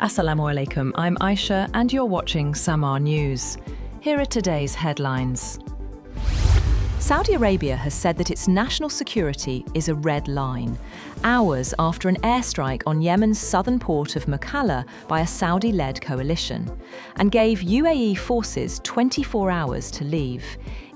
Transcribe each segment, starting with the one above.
Assalamu alaikum, I'm Aisha and you're watching Samaa News. Here are today's headlines. Saudi Arabia has said that its national security is a red line, hours after an airstrike on Yemen's southern port of Mukalla by a Saudi-led coalition, and gave UAE forces 24 hours to leave,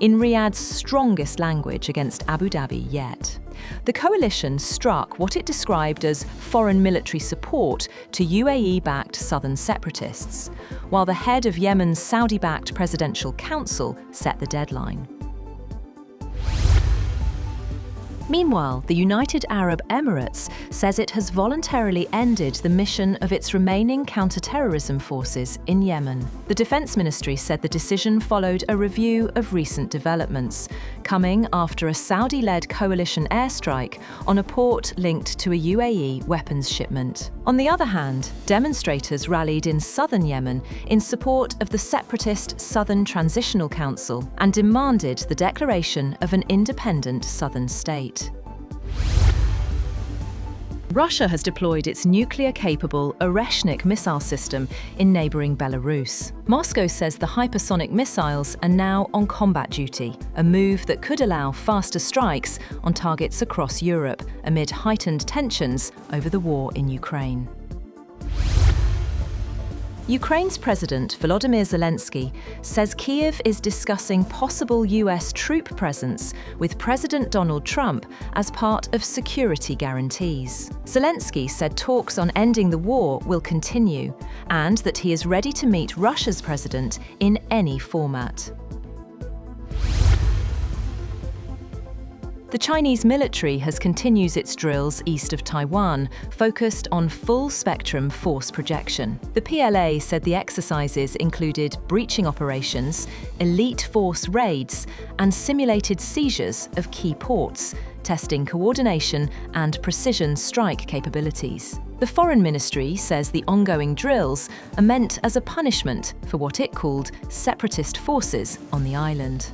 in Riyadh's strongest language against Abu Dhabi yet. The coalition struck what it described as foreign military support to UAE-backed southern separatists, while the head of Yemen's Saudi-backed Presidential Council set the deadline. Meanwhile, the United Arab Emirates says it has voluntarily ended the mission of its remaining counter-terrorism forces in Yemen. The Defence Ministry said the decision followed a review of recent developments, coming after a Saudi-led coalition airstrike on a port linked to a UAE weapons shipment. On the other hand, demonstrators rallied in southern Yemen in support of the separatist Southern Transitional Council and demanded the declaration of an independent southern state. Russia has deployed its nuclear-capable Oreshnik missile system in neighbouring Belarus. Moscow says the hypersonic missiles are now on combat duty, a move that could allow faster strikes on targets across Europe amid heightened tensions over the war in Ukraine. Ukraine's President Volodymyr Zelenskyy says Kyiv is discussing possible US troop presence with President Donald Trump as part of security guarantees. Zelenskyy said talks on ending the war will continue and that he is ready to meet Russia's president in any format. The Chinese military has continued its drills east of Taiwan, focused on full-spectrum force projection. The PLA said the exercises included breaching operations, elite force raids, and simulated seizures of key ports, testing coordination and precision strike capabilities. The Foreign Ministry says the ongoing drills are meant as a punishment for what it called separatist forces on the island.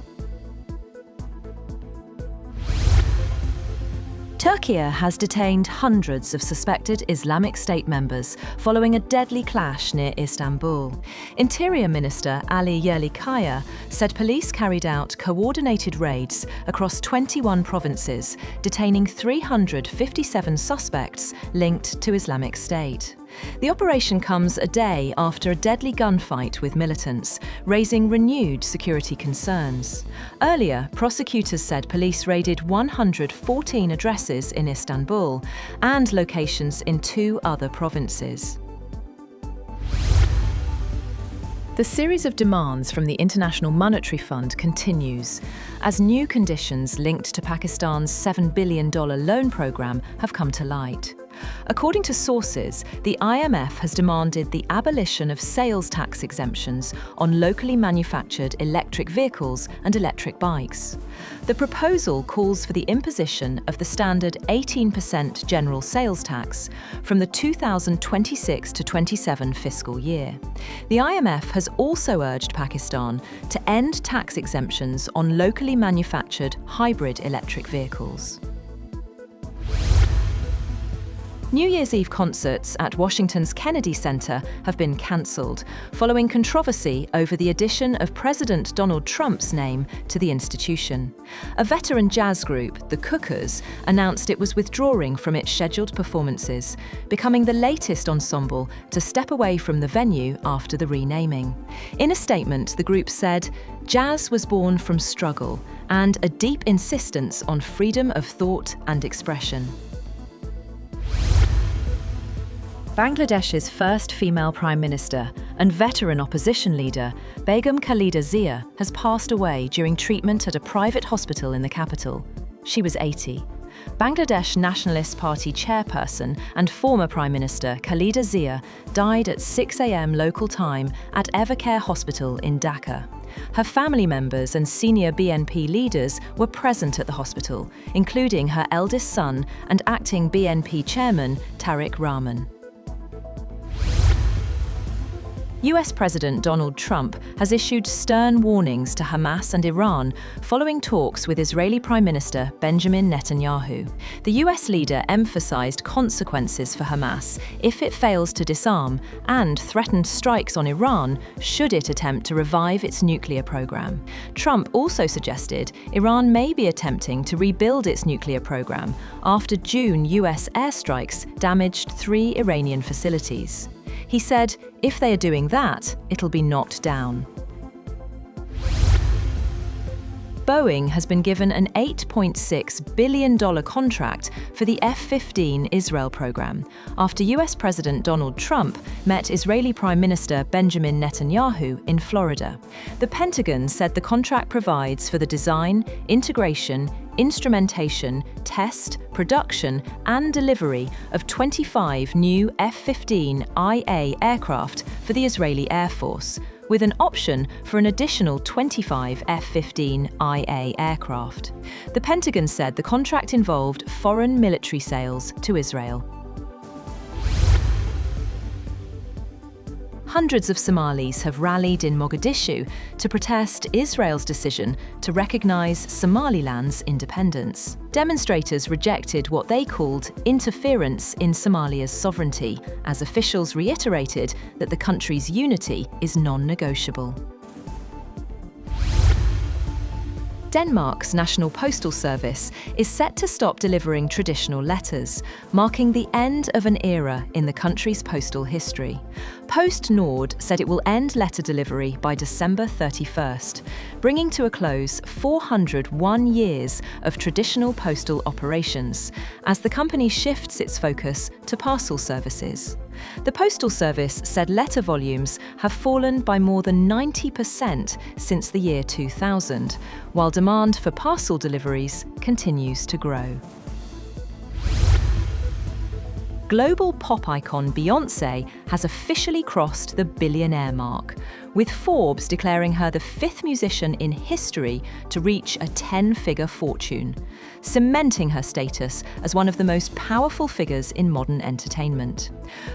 Turkey has detained hundreds of suspected Islamic State members following a deadly clash near Istanbul. Interior Minister Ali Yerlikaya said police carried out coordinated raids across 21 provinces, detaining 357 suspects linked to Islamic State. The operation comes a day after a deadly gunfight with militants, raising renewed security concerns. Earlier, prosecutors said police raided 114 addresses in Istanbul and locations in 2 other provinces. The series of demands from the International Monetary Fund continues, as new conditions linked to Pakistan's $7 billion loan programme have come to light. According to sources, the IMF has demanded the abolition of sales tax exemptions on locally manufactured electric vehicles and electric bikes. The proposal calls for the imposition of the standard 18% general sales tax from the 2026 to 27 fiscal year. The IMF has also urged Pakistan to end tax exemptions on locally manufactured hybrid electric vehicles. New Year's Eve concerts at Washington's Kennedy Center have been cancelled, following controversy over the addition of President Donald Trump's name to the institution. A veteran jazz group, the Cookers, announced it was withdrawing from its scheduled performances, becoming the latest ensemble to step away from the venue after the renaming. In a statement, the group said, "Jazz was born from struggle and a deep insistence on freedom of thought and expression." Bangladesh's first female Prime Minister and veteran opposition leader, Begum Khalida Zia, has passed away during treatment at a private hospital in the capital. She was 80. Bangladesh Nationalist Party chairperson and former Prime Minister Khalida Zia died at 6 a.m. local time at Evercare Hospital in Dhaka. Her family members and senior BNP leaders were present at the hospital, including her eldest son and acting BNP chairman Tariq Rahman. US President Donald Trump has issued stern warnings to Hamas and Iran following talks with Israeli Prime Minister Benjamin Netanyahu. The US leader emphasized consequences for Hamas if it fails to disarm and threatened strikes on Iran should it attempt to revive its nuclear program. Trump also suggested Iran may be attempting to rebuild its nuclear program after June US airstrikes damaged 3 Iranian facilities. He said, if they are doing that, it'll be knocked down. Boeing has been given an $8.6 billion contract for the F-15 Israel program after US President Donald Trump met Israeli Prime Minister Benjamin Netanyahu in Florida. The Pentagon said the contract provides for the design, integration, instrumentation, test, production, and delivery of 25 new F-15IA aircraft for the Israeli Air Force, with an option for an additional 25 F-15IA aircraft. The Pentagon said the contract involved foreign military sales to Israel. Hundreds of Somalis have rallied in Mogadishu to protest Israel's decision to recognize Somaliland's independence. Demonstrators rejected what they called interference in Somalia's sovereignty, as officials reiterated that the country's unity is non-negotiable. Denmark's National Postal Service is set to stop delivering traditional letters, marking the end of an era in the country's postal history. Post Nord said it will end letter delivery by December 31st, bringing to a close 401 years of traditional postal operations, as the company shifts its focus to parcel services. The Postal Service said letter volumes have fallen by more than 90% since the year 2000, while demand for parcel deliveries continues to grow. Global pop icon Beyoncé has officially crossed the billionaire mark, with Forbes declaring her the 5th musician in history to reach a 10-figure fortune, cementing her status as one of the most powerful figures in modern entertainment.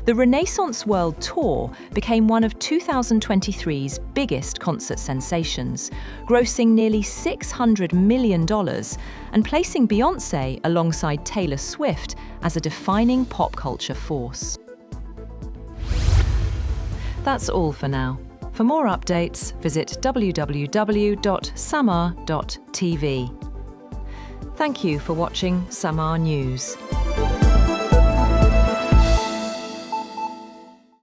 The Renaissance World Tour became one of 2023's biggest concert sensations, grossing nearly $600 million and placing Beyoncé alongside Taylor Swift as a defining pop culture force. That's all for now. For more updates, visit www.samaa.tv. Thank you for watching Samaa News.